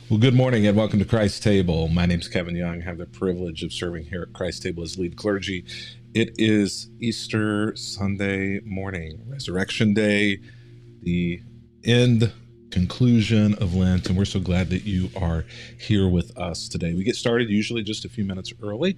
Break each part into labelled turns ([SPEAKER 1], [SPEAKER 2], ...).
[SPEAKER 1] Well, good morning and welcome to Christ Table. My name is Kevin Young. I have the privilege of serving here at Christ Table as lead clergy. It is Easter Sunday morning, Resurrection Day, the conclusion of Lent, and we're so glad that you are here with us today. We get started usually just a few minutes early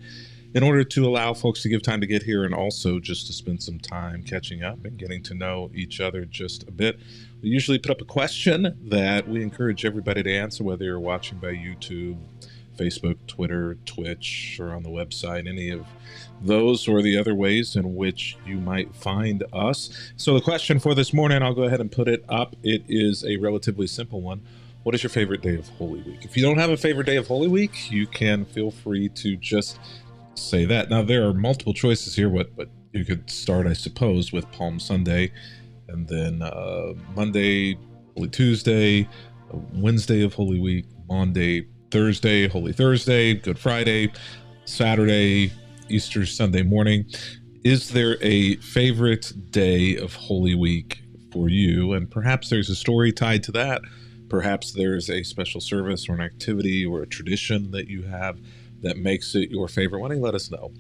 [SPEAKER 1] in order to allow folks to give time to get here and also just to spend some time catching up and getting to know each other just a bit. We usually put up a question that we encourage everybody to answer, whether you're watching by YouTube, Facebook, Twitter, Twitch, or on the website, any of those or the other ways in which you might find us. So the question for this morning, I'll go ahead and put it up. It is a relatively simple one. What is your favorite day of Holy Week? If you don't have a favorite day of Holy Week, you can feel free to just say that. Now, there are multiple choices here, but you could start, I suppose, with Palm Sunday, and then Monday, Holy Tuesday, Wednesday of Holy Week, Monday, Thursday, Holy Thursday, Good Friday, Saturday, Easter Sunday morning. Is there a favorite day of Holy Week for you? And perhaps there's a story tied to that. Perhaps there's a special service or an activity or a tradition that you have that makes it your favorite. Why don't you let us know?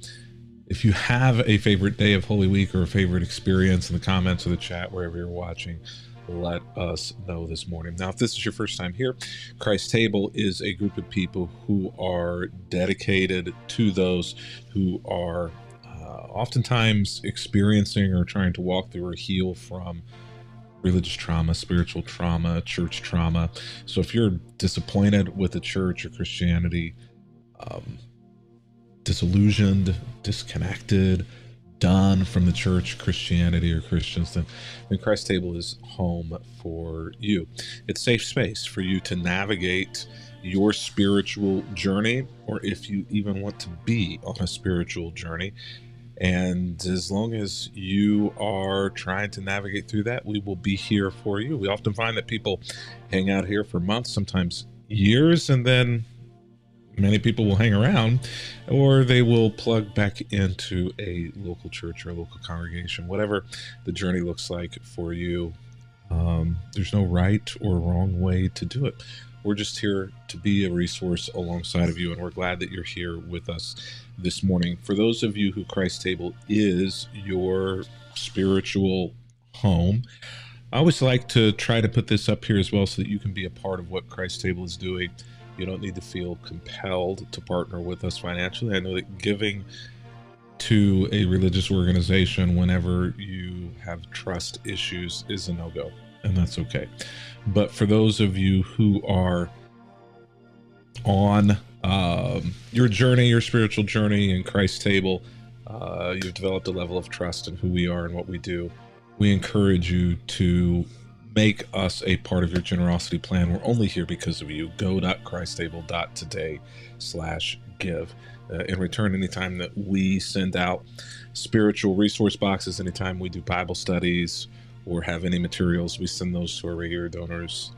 [SPEAKER 1] If you have a favorite day of Holy Week or a favorite experience in the comments or the chat, wherever you're watching, let us know this morning. Now, if this is your first time here, Christ Table is a group of people who are dedicated to those who are oftentimes experiencing or trying to walk through or heal from religious trauma, spiritual trauma, church trauma. So if you're disappointed with the church or Christianity, disillusioned, disconnected, done from the church, Christianity, or Christians, then Christ Table is home for you. It's safe space for you to navigate your spiritual journey, or if you even want to be on a spiritual journey. And as long as you are trying to navigate through that, we will be here for you. We often find that people hang out here for months, sometimes years, and then many people will hang around, or they will plug back into a local church or a local congregation, whatever the journey looks like for you. There's no right or wrong way to do it. We're just here to be a resource alongside of you, and we're glad that you're here with us this morning. For those of you who Christ Table is your spiritual home, I always like to try to put this up here as well so that you can be a part of what Christ Table is doing. You don't need to feel compelled to partner with us financially. I know that giving to a religious organization whenever you have trust issues is a no-go, and that's okay. But for those of you who are on your journey, your spiritual journey in Christ Table, you've developed a level of trust in who we are and what we do. We encourage you to make us a part of your generosity plan. We're only here because of you. go.christtable.today/give. In return, anytime that we send out spiritual resource boxes, anytime we do Bible studies or have any materials, we send those to our regular donors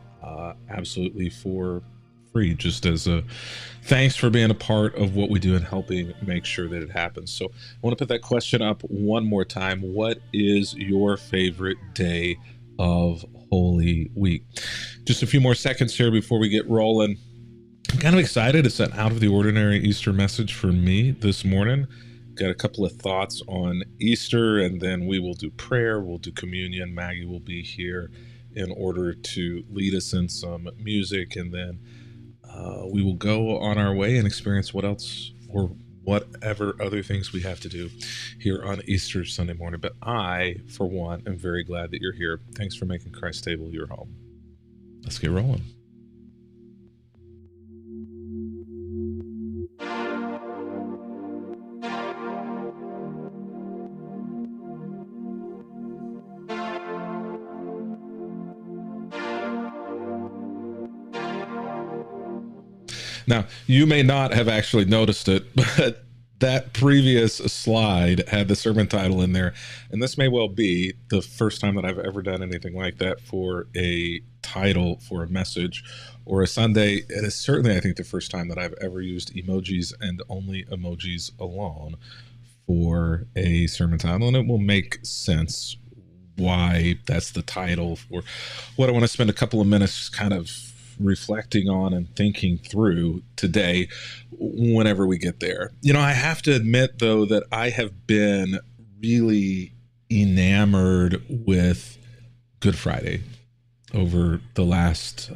[SPEAKER 1] absolutely for free, just as a thanks for being a part of what we do and helping make sure that it happens. So I want to put that question up one more time. What is your favorite day of Holy Week? Just a few more seconds here before we get rolling. I'm kind of excited. It's an out of the ordinary Easter message for me this morning. Got a couple of thoughts on Easter, and then we will do prayer. We'll do communion. Maggie will be here in order to lead us in some music, and then we will go on our way and experience what else or whatever other things we have to do here on Easter Sunday morning. But I, for one, am very glad that you're here. Thanks for making Christ Table your home. Let's get rolling. Now, you may not have actually noticed it, but that previous slide had the sermon title in there, and this may well be the first time that I've ever done anything like that for a title for a message or a Sunday. It is certainly, I think, the first time that I've ever used emojis and only emojis alone for a sermon title, and it will make sense why that's the title for what I want to spend a couple of minutes kind of reflecting on and thinking through today whenever we get there. I have to admit, though, that I have been really enamored with Good Friday over the last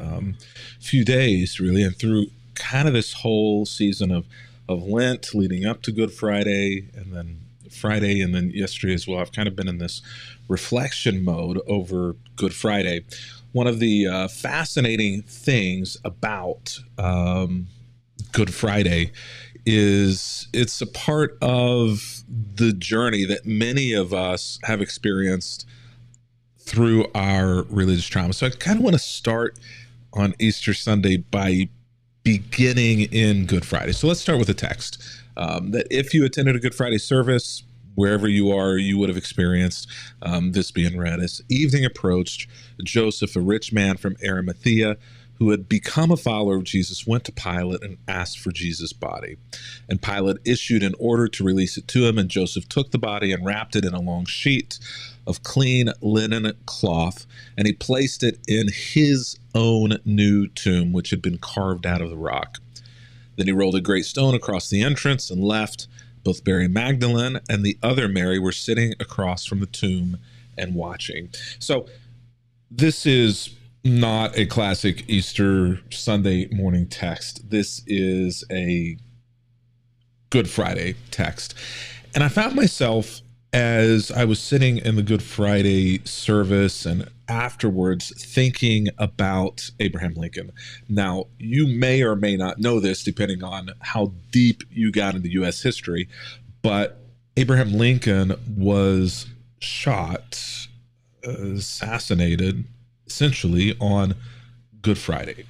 [SPEAKER 1] few days, really, and through kind of this whole season of Lent leading up to Good Friday, and then Friday, and then yesterday as well. I've kind of been in this reflection mode over Good Friday. One of the fascinating things about Good Friday is it's a part of the journey that many of us have experienced through our religious trauma. So I kind of want to start on Easter Sunday by beginning in Good Friday. So let's start with a text that if you attended a Good Friday service, wherever you are, you would have experienced this being read. As evening approached, Joseph, a rich man from Arimathea, who had become a follower of Jesus, went to Pilate and asked for Jesus' body. And Pilate issued an order to release it to him, and Joseph took the body and wrapped it in a long sheet of clean linen cloth, and he placed it in his own new tomb, which had been carved out of the rock. Then he rolled a great stone across the entrance and left. Both Mary Magdalene and the other Mary were sitting across from the tomb and watching. So this is not a classic Easter Sunday morning text. This is a Good Friday text. And I found myself, as I was sitting in the Good Friday service and afterwards, thinking about Abraham Lincoln. Now, you may or may not know this, depending on how deep you got into U.S. history, but Abraham Lincoln was shot, assassinated, essentially, on Good Friday.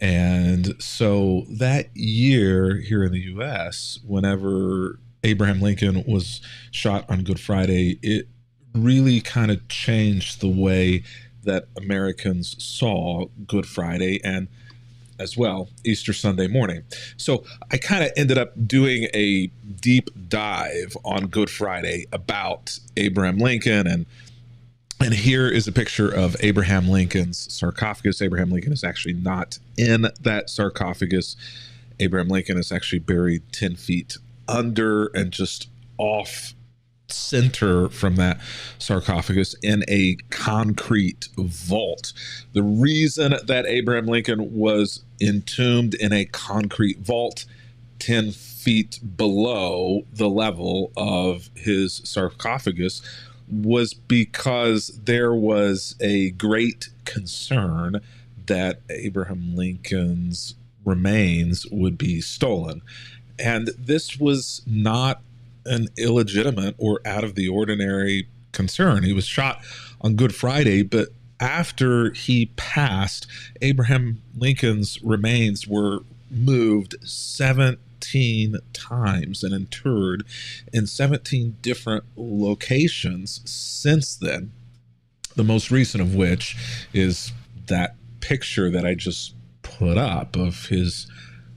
[SPEAKER 1] And so that year here in the U.S., whenever Abraham Lincoln was shot on Good Friday, it really kind of changed the way that Americans saw Good Friday and as well Easter Sunday morning. So I kind of ended up doing a deep dive on Good Friday about Abraham Lincoln, and here is a picture of Abraham Lincoln's sarcophagus. Abraham Lincoln is actually not in that sarcophagus. Abraham Lincoln is actually buried 10 feet under and just off center from that sarcophagus in a concrete vault. The reason that Abraham Lincoln was entombed in a concrete vault 10 feet below the level of his sarcophagus was because there was a great concern that Abraham Lincoln's remains would be stolen. And this was not an illegitimate or out of the ordinary concern. He was shot on Good Friday, but after he passed, Abraham Lincoln's remains were moved 17 times and interred in 17 different locations since then. The most recent of which is that picture that I just put up of his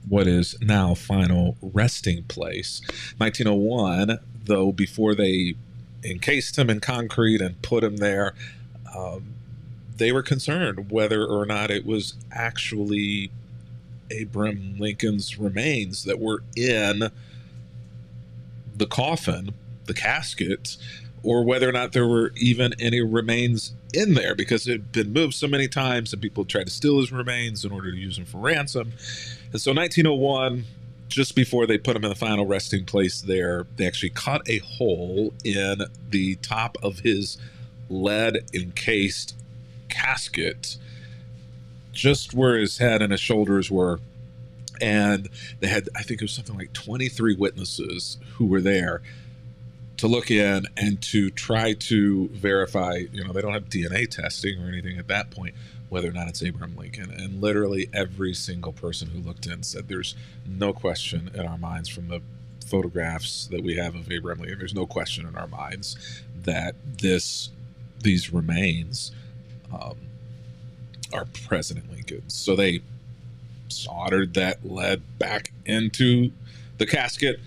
[SPEAKER 1] what is now final resting place. 1901, though, before they encased him in concrete and put him there, they were concerned whether or not it was actually Abraham Lincoln's remains that were in the coffin, the casket, or whether or not there were even any remains in there, because it had been moved so many times and people tried to steal his remains in order to use them for ransom. And so 1901, just before they put him in the final resting place there, they actually cut a hole in the top of his lead-encased casket, just where his head and his shoulders were. And they had, I think it was something like 23 witnesses who were there to look in and to try to verify, they don't have DNA testing or anything at that point, whether or not it's Abraham Lincoln. And literally every single person who looked in said there's no question in our minds from the photographs that we have of Abraham Lincoln, there's no question in our minds that these remains are President Lincoln's. So they soldered that lead back into the casket,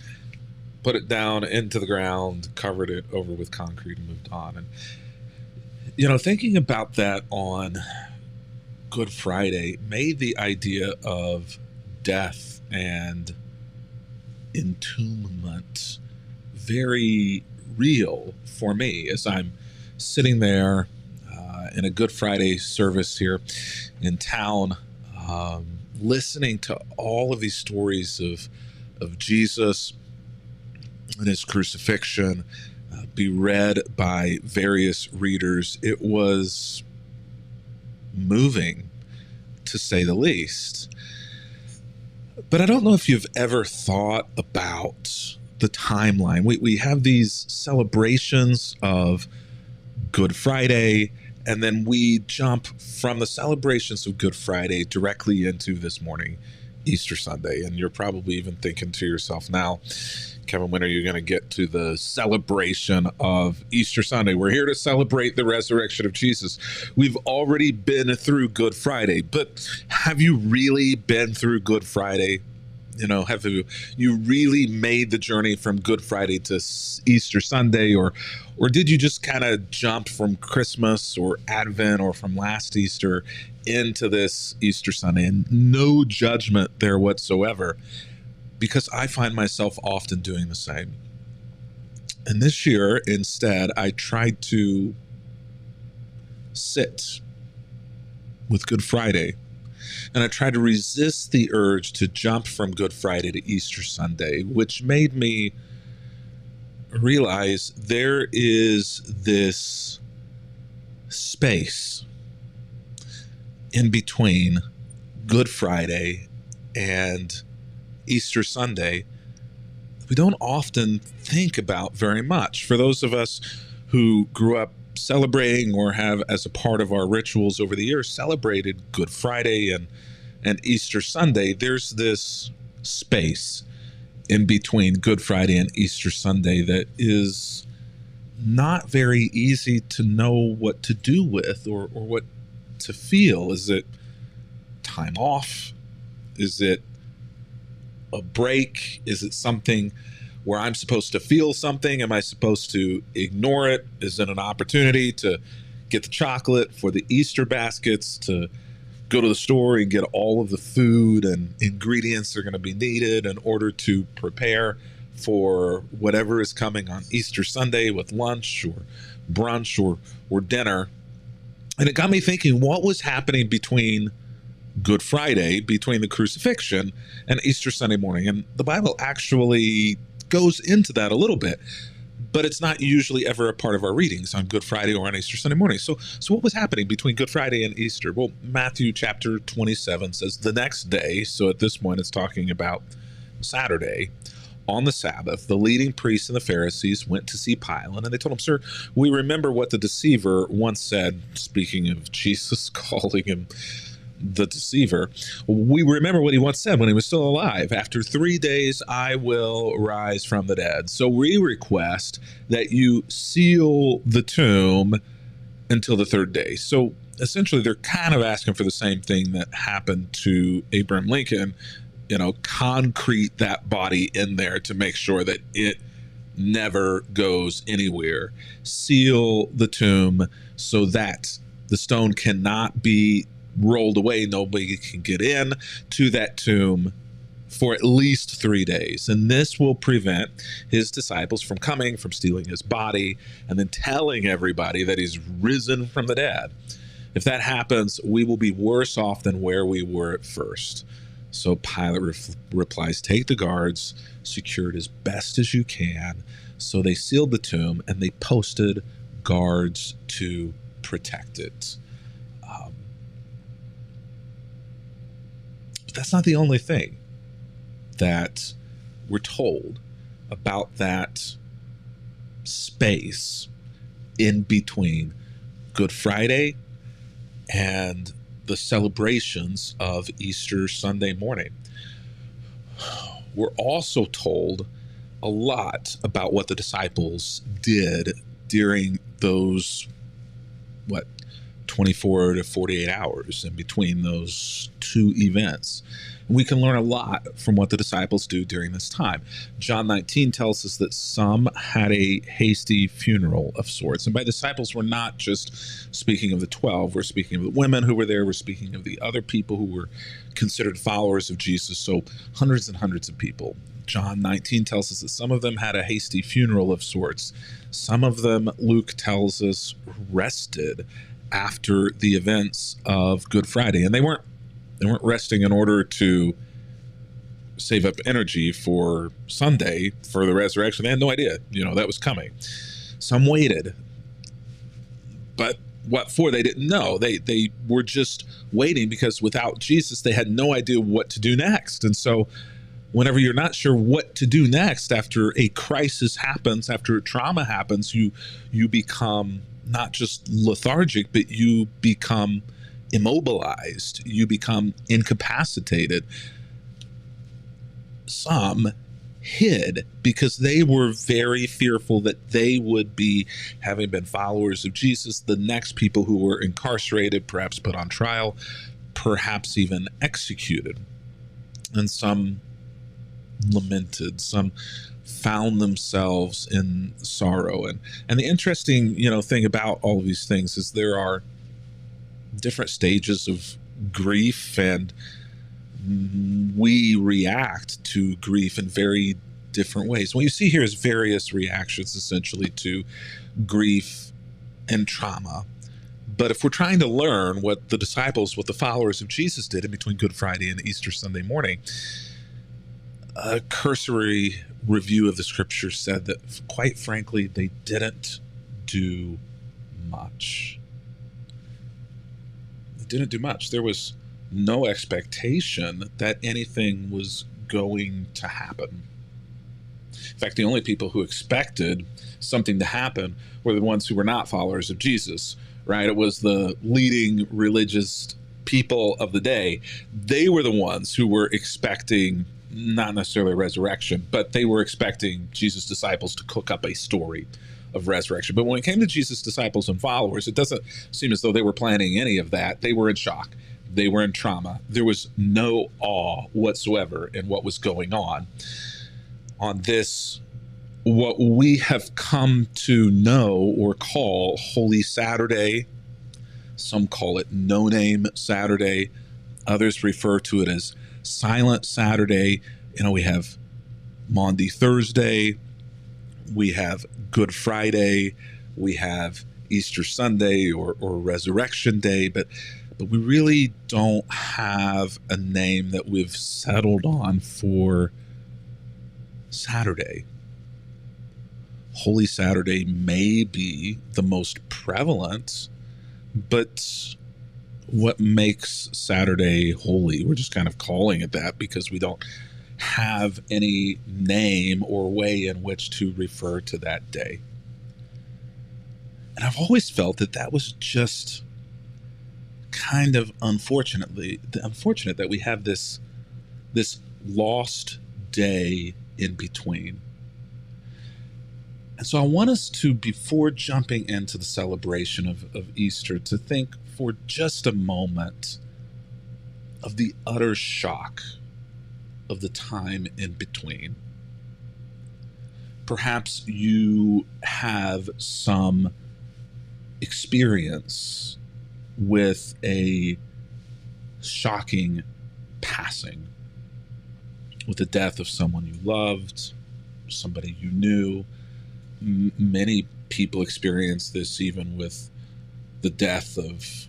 [SPEAKER 1] put it down into the ground, covered it over with concrete, and moved on. And, thinking about that on Good Friday made the idea of death and entombment very real for me as I'm sitting there in a Good Friday service here in town, listening to all of these stories of Jesus and his crucifixion be read by various readers. It was moving, to say the least. But I don't know if you've ever thought about the timeline. We have these celebrations of Good Friday, and then we jump from the celebrations of Good Friday directly into this morning, Easter Sunday. And you're probably even thinking to yourself now, Kevin, when are you going to get to the celebration of Easter Sunday? We're here to celebrate the resurrection of Jesus. We've already been through Good Friday, but have you really been through Good Friday? You know, have you really made the journey from Good Friday to Easter Sunday, or did you just kind of jump from Christmas or Advent or from last Easter into this Easter Sunday? And no judgment there whatsoever, because I find myself often doing the same. And this year, instead, I tried to sit with Good Friday, and I tried to resist the urge to jump from Good Friday to Easter Sunday, which made me realize there is this space in between Good Friday and Easter Sunday we don't often think about very much. For those of us who grew up celebrating or have as a part of our rituals over the years celebrated Good Friday and Easter Sunday, there's this space in between Good Friday and Easter Sunday that is not very easy to know what to do with or what to feel. Is it time off? Is it a break? Is it something where I'm supposed to feel something? Am I supposed to ignore it? Is it an opportunity to get the chocolate for the Easter baskets, to go to the store and get all of the food and ingredients that are going to be needed in order to prepare for whatever is coming on Easter Sunday with lunch or brunch or dinner? And it got me thinking, what was happening between Good Friday, between the crucifixion, and Easter Sunday morning? And the Bible actually goes into that a little bit, but it's not usually ever a part of our readings on Good Friday or on Easter Sunday morning. So what was happening between Good Friday and Easter? Well, Matthew chapter 27 says the next day, so at this point it's talking about Saturday, on the Sabbath, the leading priests and the Pharisees went to see Pilate, and they told him, "Sir, we remember what the deceiver once said," speaking of Jesus, calling him the deceiver. "We remember what he once said when he was still alive. After 3 days, I will rise from the dead. So we request that you seal the tomb until the third day." So essentially, they're kind of asking for the same thing that happened to Abraham Lincoln, concrete that body in there to make sure that it never goes anywhere. Seal the tomb so that the stone cannot be rolled away. Nobody can get in to that tomb for at least 3 days. And this will prevent his disciples from coming, from stealing his body, and then telling everybody that he's risen from the dead. If that happens, we will be worse off than where we were at first. So Pilate replies, "Take the guards, secure it as best as you can." So they sealed the tomb and they posted guards to protect it. But that's not the only thing that we're told about that space in between Good Friday and the celebrations of Easter Sunday morning. We're also told a lot about what the disciples did during those, 24 to 48 hours in between those two events. We can learn a lot from what the disciples do during this time. John 19 tells us that some had a hasty funeral of sorts. And by disciples, we're not just speaking of the 12. We're speaking of the women who were there. We're speaking of the other people who were considered followers of Jesus. So hundreds and hundreds of people. John 19 tells us that some of them had a hasty funeral of sorts. Some of them, Luke tells us, rested after the events of Good Friday. And they weren't resting in order to save up energy for Sunday, for the resurrection. They had no idea, that was coming. Some waited. But what for? They didn't know. They were just waiting because without Jesus, they had no idea what to do next. And so whenever you're not sure what to do next after a crisis happens, after a trauma happens, you become not just lethargic, but you become immobilized, you become incapacitated. Some hid because they were very fearful that they would be, having been followers of Jesus, the next people who were incarcerated, perhaps put on trial, perhaps even executed. And some lamented, some found themselves in sorrow. And the interesting, thing about all of these things is there are different stages of grief, and we react to grief in very different ways. What you see here is various reactions essentially to grief and trauma. But if we're trying to learn what the disciples, what the followers of Jesus did in between Good Friday and Easter Sunday morning, a cursory review of the scripture said that, quite frankly, they didn't do much. Didn't do much. There was no expectation that anything was going to happen. In fact, the only people who expected something to happen were the ones who were not followers of Jesus, right? It was the leading religious people of the day. They were the ones who were expecting not necessarily a resurrection, but they were expecting Jesus' disciples to cook up a story of resurrection. But when it came to Jesus' disciples and followers, it doesn't seem as though they were planning any of that. They were in shock. They were in trauma. There was no awe whatsoever in what was going on this, what we have come to know or call Holy Saturday. Some call it No Name Saturday. Others refer to it as Silent Saturday. We have Maundy Thursday. We have Good Friday, we have Easter Sunday or Resurrection Day, but we really don't have a name that we've settled on for Saturday. Holy Saturday may be the most prevalent, but what makes Saturday holy? We're just kind of calling it that because we don't have any name or way in which to refer to that day. And I've always felt that was just kind of unfortunate that we have this lost day in between. And so I want us to, before jumping into the celebration of Easter, to think for just a moment of the utter shock of the time in between. Perhaps you have some experience with a shocking passing, with the death of someone you loved, somebody you knew. Many people experience this even with the death of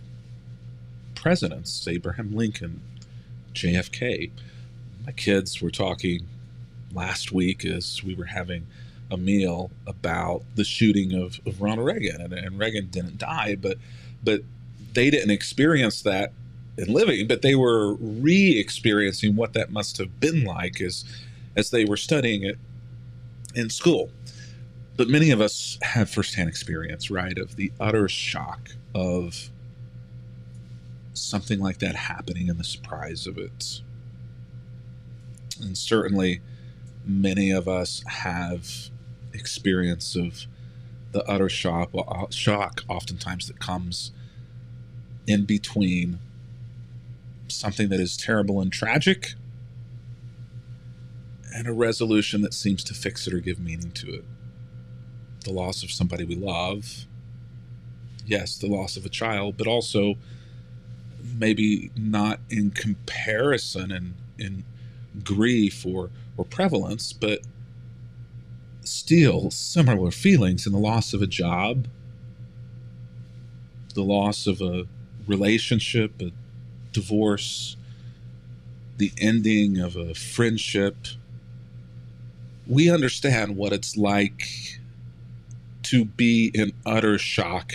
[SPEAKER 1] presidents, Abraham Lincoln, JFK. My kids were talking last week as we were having a meal about the shooting of Ronald Reagan, and Reagan didn't die, but they didn't experience that in living, but they were re-experiencing what that must have been like as they were studying it in school. But many of us have firsthand experience, right, of the utter shock of something like that happening and the surprise of it. And certainly many of us have experience of the utter shock oftentimes that comes in between something that is terrible and tragic and a resolution that seems to fix it or give meaning to it. The loss of somebody we love. Yes, the loss of a child, but also maybe not in comparison and in grief or prevalence, but still similar feelings in the loss of a job, the loss of a relationship, a divorce, the ending of a friendship. We understand what it's like to be in utter shock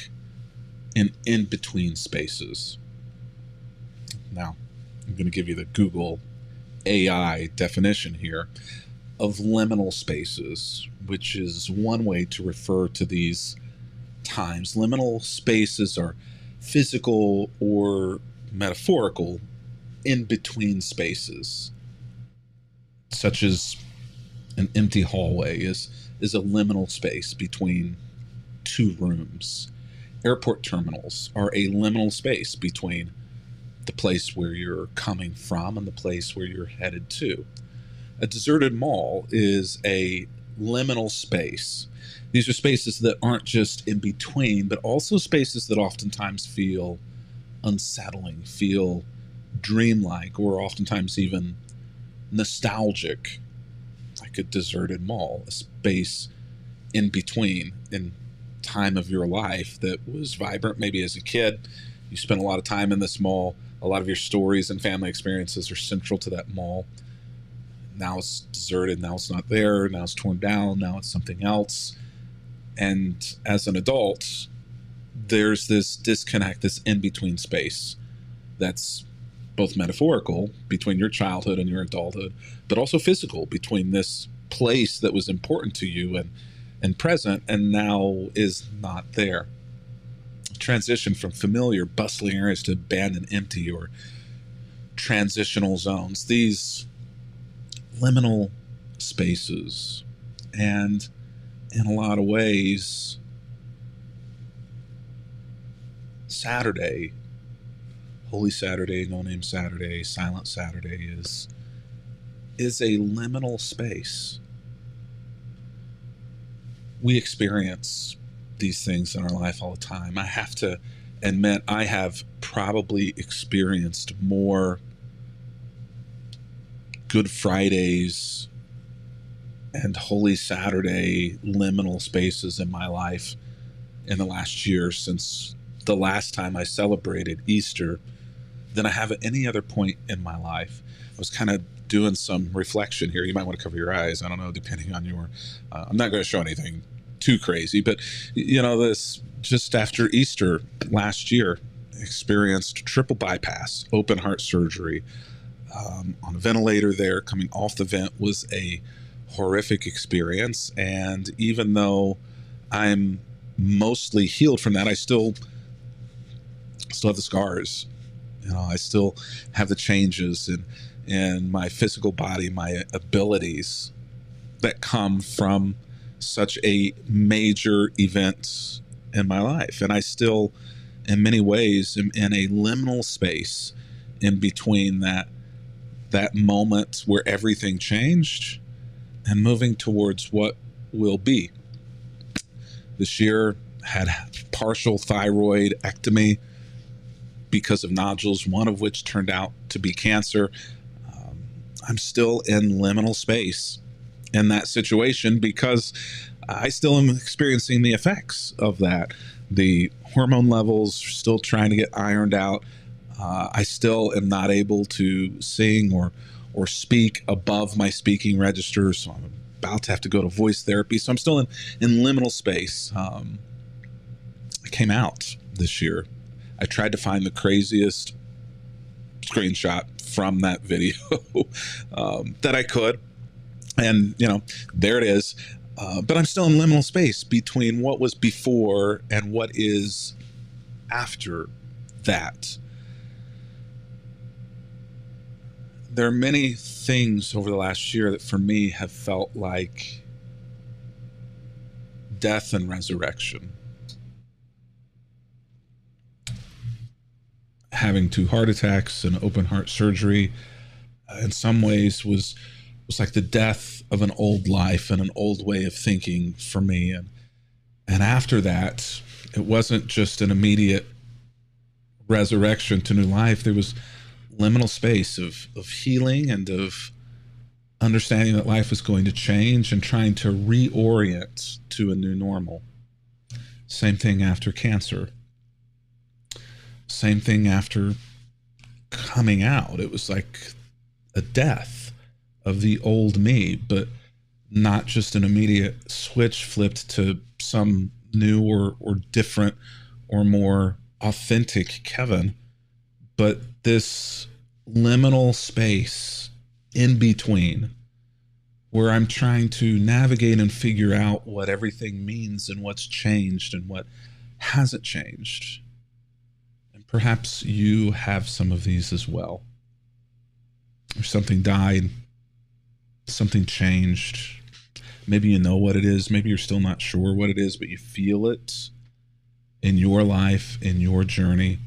[SPEAKER 1] in between spaces. Now, I'm going to give you the Google AI definition here of liminal spaces, which is one way to refer to these times. Liminal spaces are physical or metaphorical in between spaces, such as an empty hallway is a liminal space between two rooms. Airport terminals are a liminal space between the place where you're coming from and the place where you're headed to. A deserted mall is a liminal space. These are spaces that aren't just in between, but also spaces that oftentimes feel unsettling, feel dreamlike, or oftentimes even nostalgic, like a deserted mall, a space in between in time of your life that was vibrant. Maybe as a kid, you spent a lot of time in this mall. A lot of your stories and family experiences are central to that mall. Now it's deserted. Now it's not there. Now it's torn down. Now it's something else. And as an adult, there's this disconnect, this in-between space that's both metaphorical between your childhood and your adulthood, but also physical between this place that was important to you and present and now is not there. Transition from familiar, bustling areas to abandoned, empty, or transitional zones. These liminal spaces, and in a lot of ways, Saturday, Holy Saturday, No Name Saturday, Silent Saturday is a liminal space. We experience these things in our life all the time. I have to admit, I have probably experienced more Good Fridays and Holy Saturday liminal spaces in my life in the last year since the last time I celebrated Easter than I have at any other point in my life. I was kind of doing some reflection here. You might want to cover your eyes. I don't know, depending on your, I'm not going to show anything too crazy, but this just after Easter last year, experienced triple bypass, open heart surgery, on a ventilator there, coming off the vent was a horrific experience. And even though I'm mostly healed from that, I still have the scars. I still have the changes in my physical body, my abilities that come from such a major event in my life. And I still, in many ways, am in a liminal space in between that moment where everything changed and moving towards what will be. This year had partial thyroidectomy because of nodules, one of which turned out to be cancer. I'm still in liminal space in that situation because I still am experiencing the effects of that. The hormone levels are still trying to get ironed out. I still am not able to sing or speak above my speaking register, so I'm about to have to go to voice therapy. So I'm still in liminal space. I came out this year. I tried to find the craziest screenshot from that video that I could. And, there it is. But I'm still in liminal space between what was before and what is after that. There are many things over the last year that for me have felt like death and resurrection. having 2 heart attacks and open heart surgery, in some ways was like the death of an old life and an old way of thinking for me. And after that, it wasn't just an immediate resurrection to new life. There was liminal space of healing and of understanding that life was going to change and trying to reorient to a new normal. Same thing after cancer. Same thing after coming out. It was like a death of the old me, but not just an immediate switch flipped to some new or different or more authentic Kevin, but this liminal space in between where I'm trying to navigate and figure out what everything means and what's changed and what hasn't changed. And perhaps you have some of these as well. Or something died, something changed. Maybe you know what it is. Maybe you're still not sure what it is, but you feel it in your life, in your journey.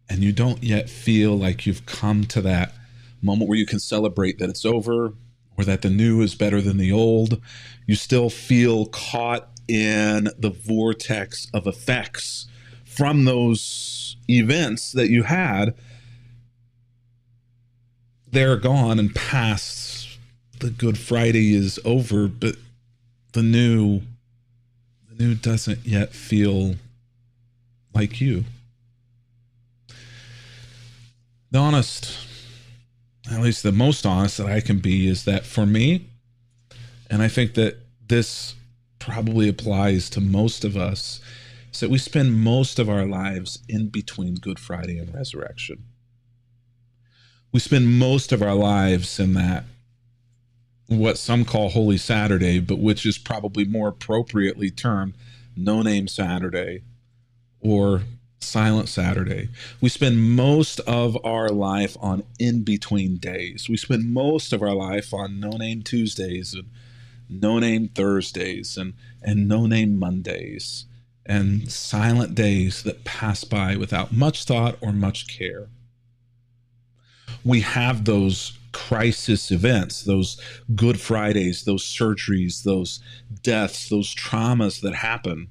[SPEAKER 1] And you don't yet feel like you've come to that moment where you can celebrate that it's over or that the new is better than the old. You still feel caught in the vortex of effects from those events that you had. They're gone and past. The Good Friday is over, but the new doesn't yet feel like you. The honest, at least the most honest that I can be, is that for me, and I think that this probably applies to most of us, is that we spend most of our lives in between Good Friday and resurrection. We spend most of our lives in that, what some call Holy Saturday, but which is probably more appropriately termed No Name Saturday or Silent Saturday. We spend most of our life on in-between days. We spend most of our life on No Name Tuesdays and No Name Thursdays and No Name Mondays and silent days that pass by without much thought or much care. We have those crisis events, those Good Fridays, those surgeries, those deaths, those traumas that happen.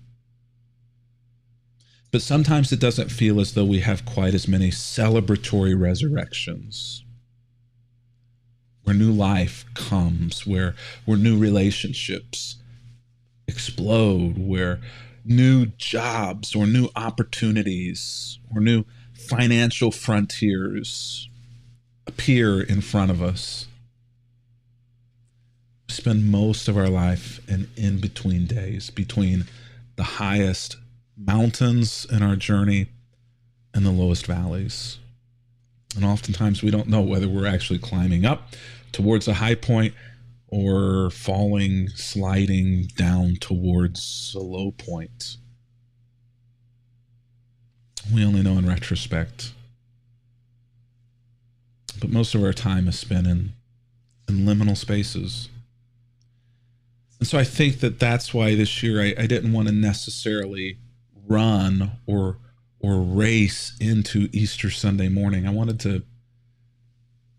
[SPEAKER 1] But sometimes it doesn't feel as though we have quite as many celebratory resurrections, where new life comes, where new relationships explode, where new jobs or new opportunities or new financial frontiers appear in front of us. We spend most of our life in between days, between the highest mountains in our journey and the lowest valleys. And oftentimes we don't know whether we're actually climbing up towards a high point or falling, sliding down towards a low point. We only know in retrospect. But most of our time is spent in liminal spaces. And so I think that that's why this year I didn't want to necessarily run or race into Easter Sunday morning. I wanted to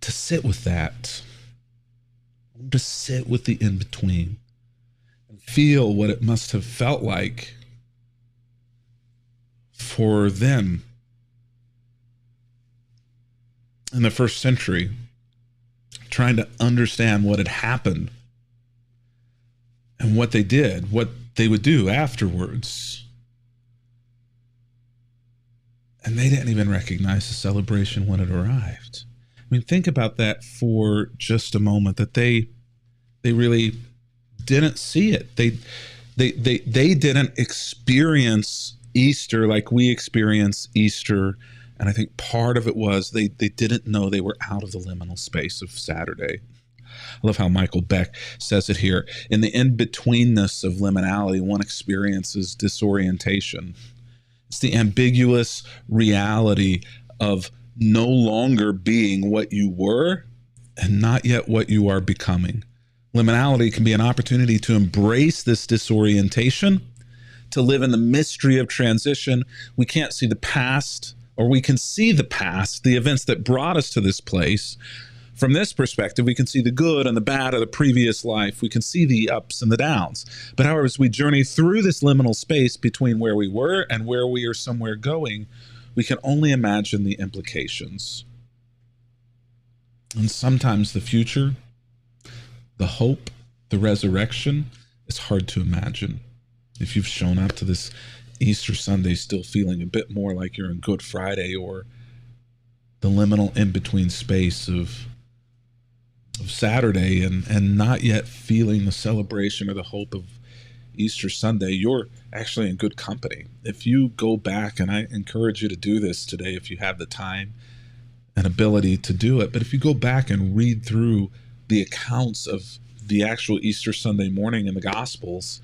[SPEAKER 1] sit with that. I wanted to sit with the in-between and feel what it must have felt like for them in the first century, trying to understand what had happened and what they did, what they would do afterwards. And they didn't even recognize the celebration when it arrived. I mean, think about that for just a moment, that they really didn't see it. They didn't experience Easter like we experience Easter. And I think part of it was they didn't know they were out of the liminal space of Saturday. I love how Michael Beck says it here. In the in-betweenness of liminality, one experiences disorientation. It's the ambiguous reality of no longer being what you were and not yet what you are becoming. Liminality can be an opportunity to embrace this disorientation, to live in the mystery of transition. We can't see the past or we can see the past, the events that brought us to this place. From this perspective, we can see the good and the bad of the previous life. We can see the ups and the downs. But however, as we journey through this liminal space between where we were and where we are somewhere going, we can only imagine the implications. And sometimes the future, the hope, the resurrection, is hard to imagine. If you've shown up to this Easter Sunday still feeling a bit more like you're in Good Friday, or the liminal in-between space of Saturday, and not yet feeling the celebration or the hope of Easter Sunday, you're actually in good company. If you go back, and I encourage you to do this today if you have the time and ability to do it, but if you go back and read through the accounts of the actual Easter Sunday morning in the Gospels,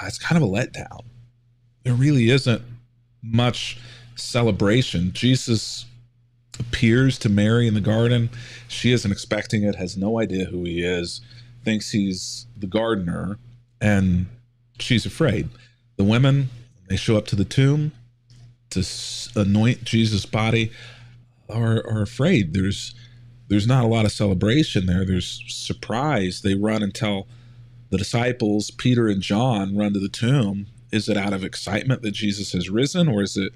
[SPEAKER 1] it's kind of a letdown. There really isn't much celebration. Jesus appears to Mary in the garden. She isn't expecting it, has no idea who he is, thinks he's the gardener, and she's afraid. The women, they show up to the tomb to anoint Jesus' body, are afraid. There's not a lot of celebration there. There's surprise. They run and tell the disciples, Peter and John, run to the tomb. Is it out of excitement that Jesus has risen, or is it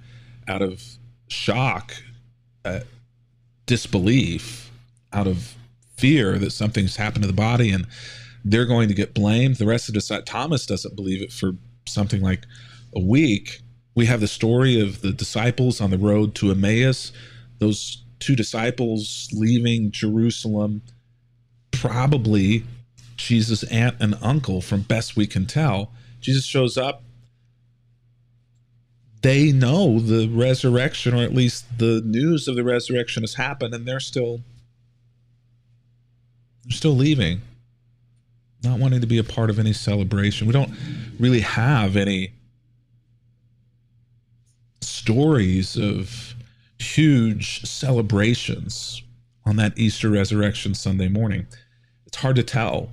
[SPEAKER 1] out of shock, disbelief, out of fear that something's happened to the body and they're going to get blamed? The rest of the Thomas doesn't believe it for something like a week. We have the story of the disciples on the road to Emmaus, those two disciples leaving Jerusalem, probably Jesus' aunt and uncle, from best we can tell. Jesus shows up. They know the resurrection, or at least the news of the resurrection has happened, and they're still leaving, not wanting to be a part of any celebration. We don't really have any stories of huge celebrations on that Easter resurrection Sunday morning. It's hard to tell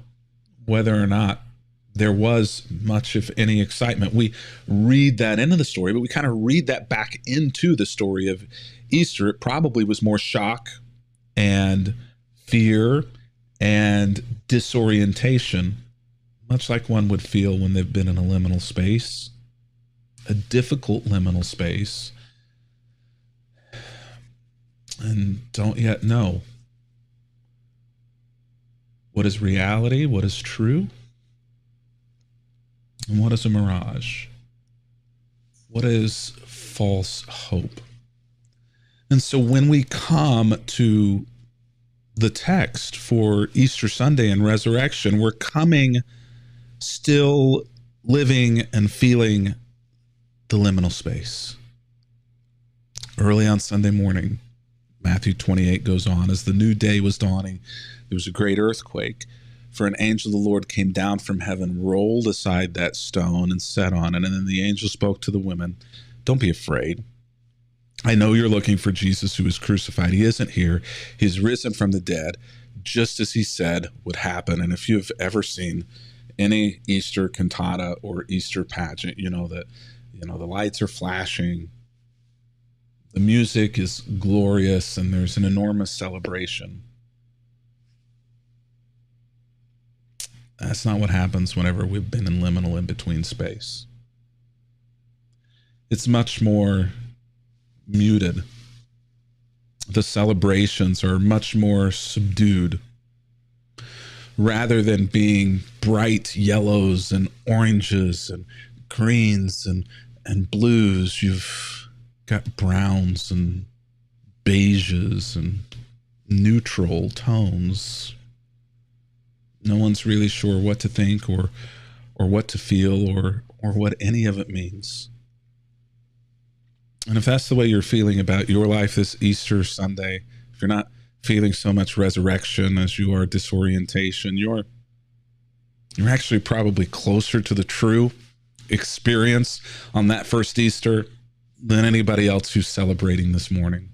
[SPEAKER 1] whether or not there was much, if any, excitement. We read that into the story, but we kind of read that back into the story of Easter. It probably was more shock and fear and disorientation, much like one would feel when they've been in a liminal space, a difficult liminal space, and don't yet know what is reality, what is true, and what is a mirage? What is false hope? And so when we come to the text for Easter Sunday and resurrection, we're coming still living and feeling the liminal space. Early on Sunday morning, Matthew 28 goes on, as the new day was dawning, there was a great earthquake. For an angel of the Lord came down from heaven, rolled aside that stone, and sat on it. And then the angel spoke to the women, "Don't be afraid. I know you're looking for Jesus who was crucified. He isn't here. He's risen from the dead, just as he said would happen." And if you've ever seen any Easter cantata or Easter pageant, you know that the lights are flashing, the music is glorious, and there's an enormous celebration. That's not what happens whenever we've been in liminal in-between space. It's much more muted. The celebrations are much more subdued. Rather than being bright yellows and oranges and greens and blues, you've got browns and beiges and neutral tones. No one's really sure what to think or what to feel or what any of it means. And if that's the way you're feeling about your life this Easter Sunday, if you're not feeling so much resurrection as you are disorientation, you're actually probably closer to the true experience on that first Easter than anybody else who's celebrating this morning.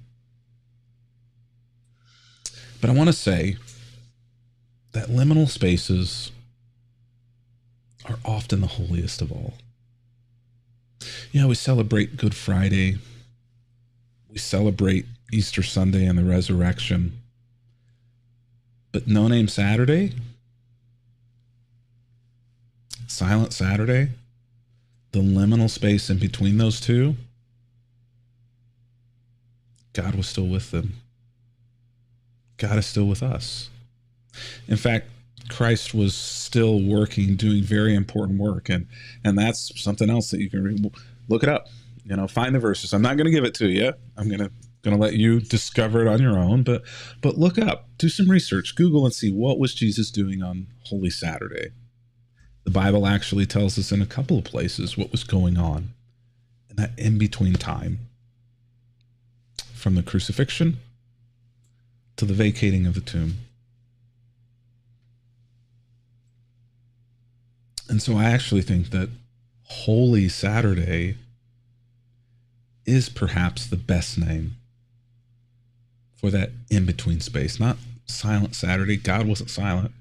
[SPEAKER 1] But I want to say that liminal spaces are often the holiest of all. We celebrate Good Friday. We celebrate Easter Sunday and the resurrection. But No Name Saturday, Silent Saturday, the liminal space in between those two, God was still with them. God is still with us. In fact, Christ was still working, doing very important work. And that's something else that you can read. Look it up, find the verses. I'm not going to give it to you. I'm going to let you discover it on your own, but look up, do some research, Google and see what was Jesus doing on Holy Saturday. The Bible actually tells us in a couple of places what was going on in that in-between time, from the crucifixion to the vacating of the tomb. And so I actually think that Holy Saturday is perhaps the best name for that in-between space. Not Silent Saturday. God wasn't silent.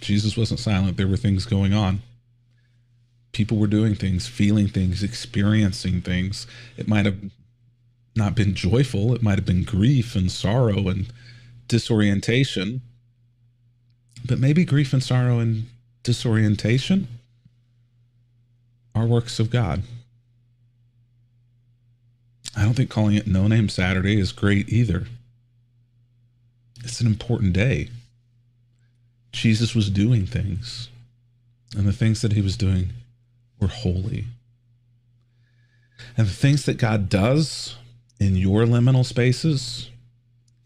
[SPEAKER 1] Jesus wasn't silent. There were things going on. People were doing things, feeling things, experiencing things. It might have not been joyful. It might have been grief and sorrow and disorientation. But maybe grief and sorrow and disorientation are works of God. I don't think calling it No Name Saturday is great either. It's an important day. Jesus was doing things, and the things that he was doing were holy. And the things that God does in your liminal spaces,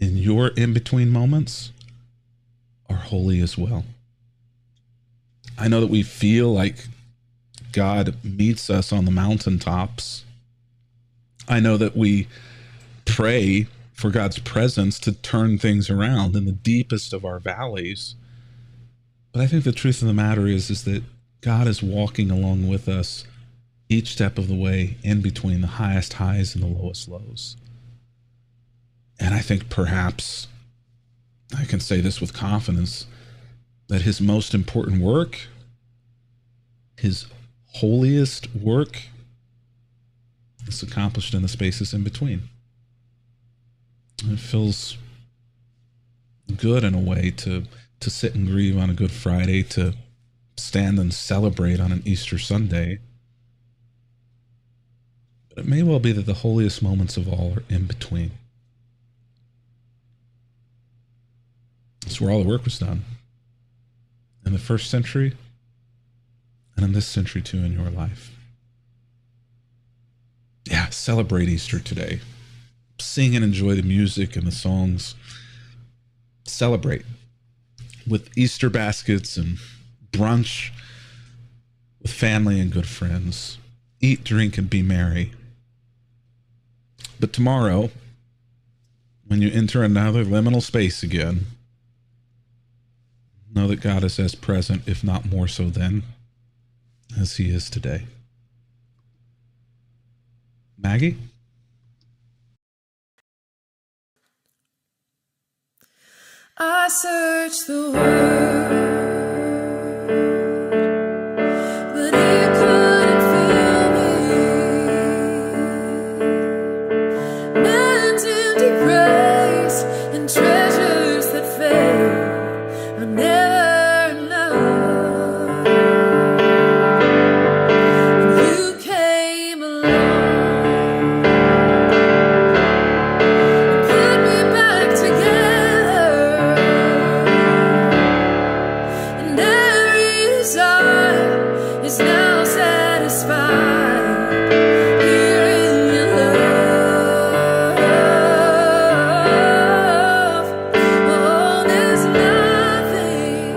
[SPEAKER 1] in your in-between moments, are holy as well. I know that we feel like God meets us on the mountaintops. I know that we pray for God's presence to turn things around in the deepest of our valleys. But I think the truth of the matter is that God is walking along with us each step of the way in between the highest highs and the lowest lows. And I think perhaps I can say this with confidence, that his most important work, his holiest work, is accomplished in the spaces in between. It feels good in a way to sit and grieve on a Good Friday, to stand and celebrate on an Easter Sunday. But it may well be that the holiest moments of all are in between. It's where all the work was done. In the first century, and in this century too in your life. Yeah, celebrate Easter today. Sing and enjoy the music and the songs. Celebrate with Easter baskets and brunch with family and good friends. Eat, drink, and be merry. But tomorrow, when you enter another liminal space again, know that God is as present, if not more so then, as he is today. Maggie?
[SPEAKER 2] I searched the world, but you couldn't feel me. Man's empty praise and treasures that fade are never enough. And you came along and put me back together. And every desire is now satisfied here in your love. Oh, there's nothing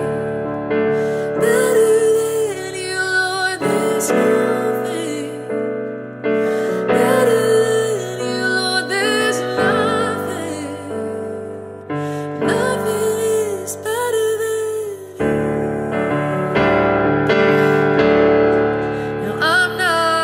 [SPEAKER 2] better than you, Lord. There's nothing better than you, Lord. There's nothing. Nothing is better than you. Now I'm not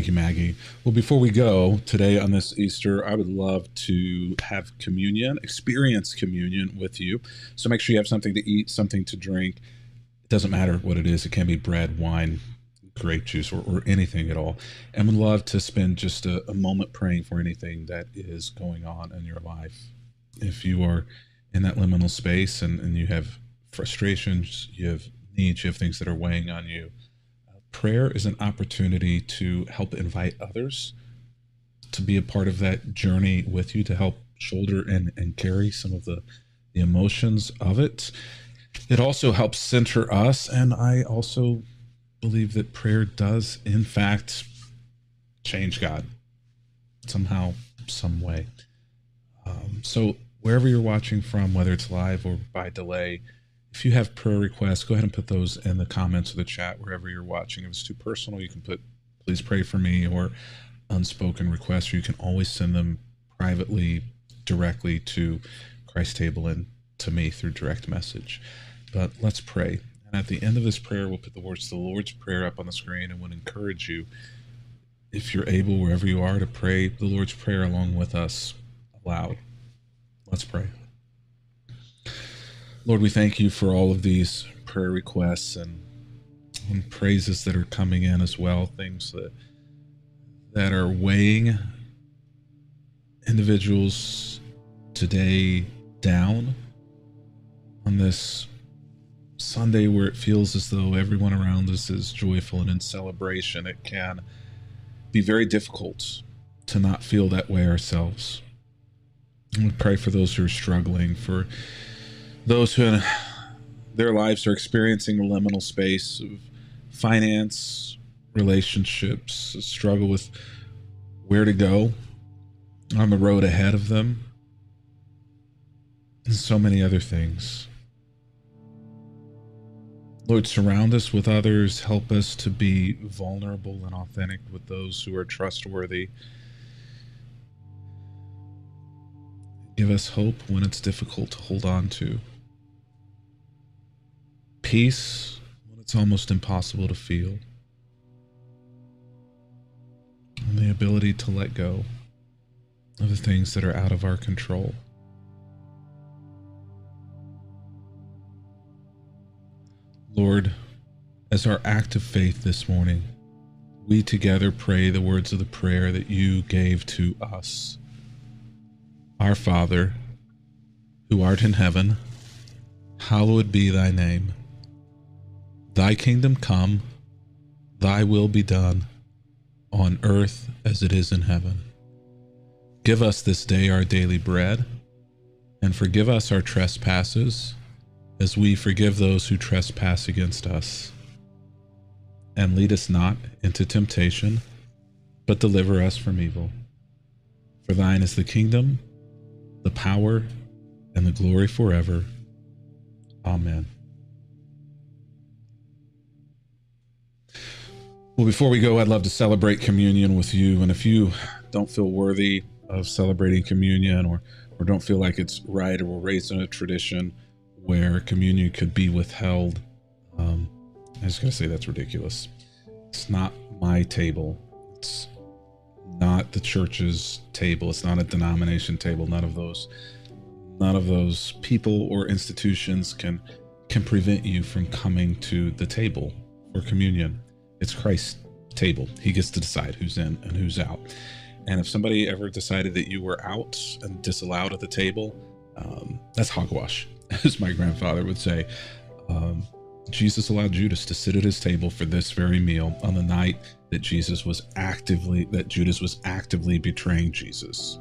[SPEAKER 1] you, Maggie. Well, before we go today on this Easter, I would love to have communion, experience communion with you. So make sure you have something to eat, something to drink. It doesn't matter what it is. It can be bread, wine, grape juice, or anything at all. And would love to spend just a moment praying for anything that is going on in your life. If you are in that liminal space and you have frustrations, you have needs, you have things that are weighing on you, prayer is an opportunity to help invite others to be a part of that journey with you, to help shoulder and carry some of the emotions of it. It also helps center us. And I also believe that prayer does, in fact, change God somehow, some way. So wherever you're watching from, whether it's live or by delay, if you have prayer requests, go ahead and put those in the comments of the chat wherever you're watching. If it's too personal, you can put, please pray for me, or unspoken requests, or you can always send them privately, directly to Christ Table and to me through direct message. But let's pray. And at the end of this prayer, we'll put the words to the Lord's Prayer up on the screen, and would encourage you, if you're able, wherever you are, to pray the Lord's Prayer along with us aloud. Let's pray. Lord, we thank you for all of these prayer requests and praises that are coming in as well, things that are weighing individuals today down on this Sunday where it feels as though everyone around us is joyful and in celebration. It can be very difficult to not feel that way ourselves. And we pray for those who are struggling, for those who in their lives are experiencing a liminal space of finance, relationships, a struggle with where to go on the road ahead of them, and so many other things. Lord, surround us with others. Help us to be vulnerable and authentic with those who are trustworthy. Give us hope when it's difficult to hold on to. Peace when it's almost impossible to feel. And the ability to let go of the things that are out of our control. Lord, as our act of faith this morning, we together pray the words of the prayer that you gave to us. Our Father, who art in heaven, hallowed be thy name. Thy kingdom come, thy will be done, on earth as it is in heaven. Give us this day our daily bread, and forgive us our trespasses, as we forgive those who trespass against us. And lead us not into temptation, but deliver us from evil. For thine is the kingdom, the power, and the glory forever. Amen. Well, before we go, I'd love to celebrate communion with you. And if you don't feel worthy of celebrating communion, or don't feel like it's right, or were raised in a tradition where communion could be withheld, I'm just going to say that's ridiculous. It's not my table. It's not the church's table. It's not a denomination table. None of those people or institutions can prevent you from coming to the table for communion. It's Christ's table. He gets to decide who's in and who's out. And if somebody ever decided that you were out and disallowed at the table, that's hogwash, as my grandfather would say. Jesus allowed Judas to sit at his table for this very meal on the night that Judas was actively betraying Jesus.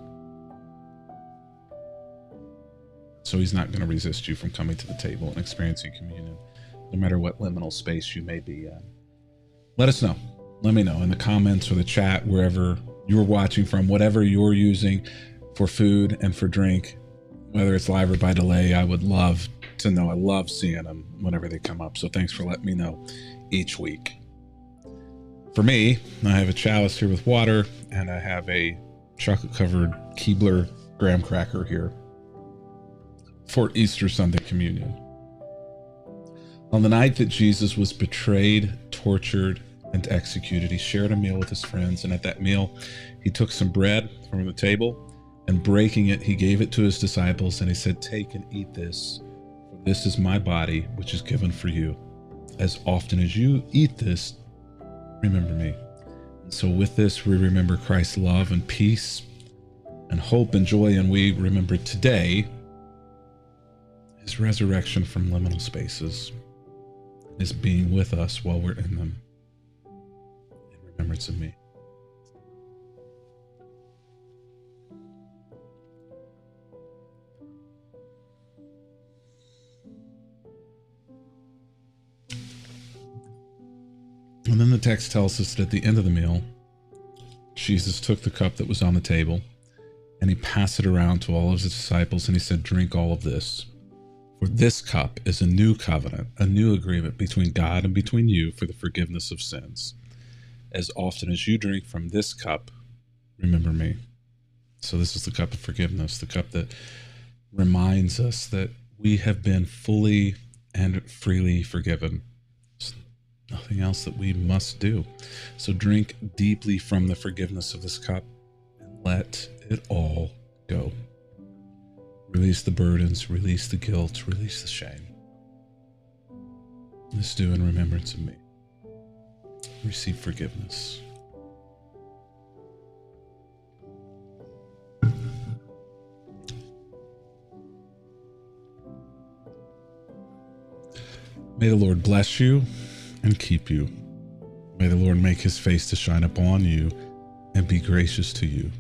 [SPEAKER 1] So he's not going to resist you from coming to the table and experiencing communion, no matter what liminal space you may be in. Let us know. Let me know in the comments or the chat, wherever you're watching from, whatever you're using for food and for drink, whether it's live or by delay. I would love to know. I love seeing them whenever they come up. So thanks for letting me know each week. For me, I have a chalice here with water, and I have a chocolate-covered Keebler graham cracker here for Easter Sunday communion. On the night that Jesus was betrayed, tortured, and executed. He shared a meal with his friends, and at that meal, he took some bread from the table, and breaking it, he gave it to his disciples, and he said, "Take and eat this, for this is my body, which is given for you. As often as you eat this, remember me." And so with this, we remember Christ's love and peace and hope and joy, and we remember today his resurrection from liminal spaces, his being with us while we're in them, in remembrance of me. And then the text tells us that at the end of the meal, Jesus took the cup that was on the table and he passed it around to all of his disciples, and he said, "Drink all of this. For this cup is a new covenant, a new agreement between God and between you for the forgiveness of sins. As often as you drink from this cup, remember me." So this is the cup of forgiveness, the cup that reminds us that we have been fully and freely forgiven. There's nothing else that we must do. So drink deeply from the forgiveness of this cup and let it all go. Release the burdens, release the guilt, release the shame. This do in remembrance of me. Receive forgiveness. May the Lord bless you and keep you. May the Lord make his face to shine upon you and be gracious to you.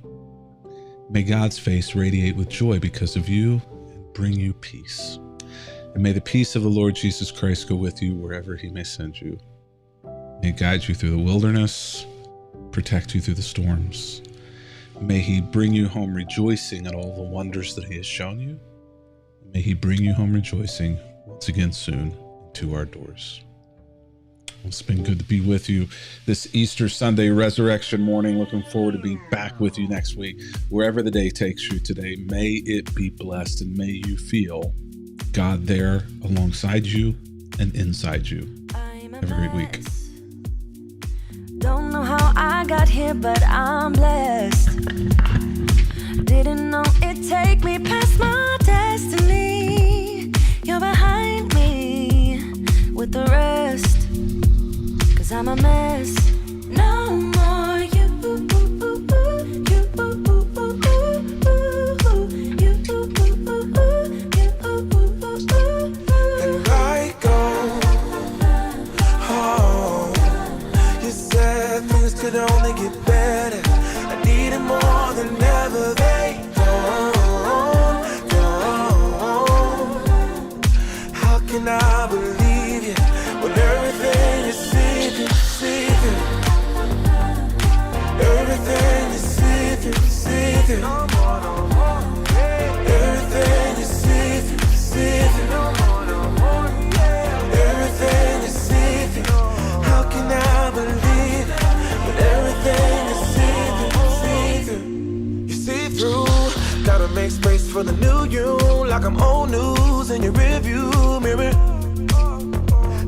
[SPEAKER 1] May God's face radiate with joy because of you and bring you peace. And may the peace of the Lord Jesus Christ go with you wherever he may send you. May he guide you through the wilderness, protect you through the storms. May he bring you home rejoicing at all the wonders that he has shown you. May he bring you home rejoicing once again soon to our doors. Well, it's been good to be with you this Easter Sunday resurrection morning. Looking forward to being back with you next week. Wherever the day takes you today, may it be blessed and may you feel God there alongside you and inside you. Have a great week.
[SPEAKER 2] Don't know how I got here, but I'm blessed. Didn't know it'd take me past my destiny. You're behind me with the rest, 'cause I'm a mess. No more you.
[SPEAKER 3] And I go home. You said things could only get better. I needed more than ever. They don't. How can I believe you when everything is see-through? Everything is see-through. Everything is see-through. Everything is see-through. How can I believe it when everything is see-through? You see through. Gotta make space for the new you, like I'm old news in your rearview mirror.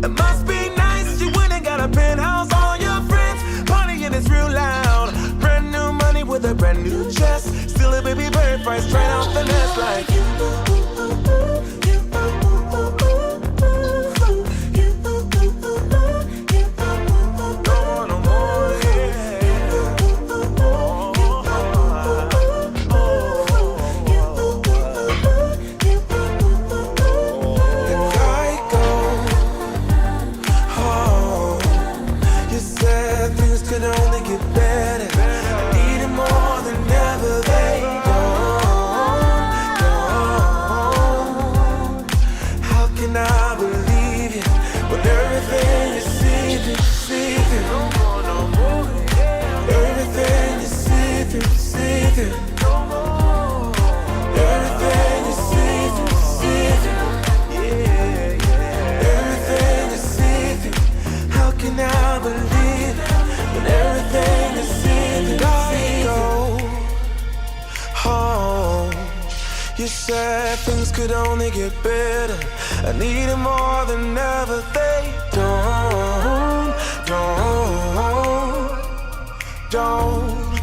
[SPEAKER 3] It must be nice, you went and got a penthouse, all your friends partying is real loud. Brand new money with a brand new chest, still a baby bird right straight off the nest like you. You said things could only get better. I need it more than ever. They don't. don't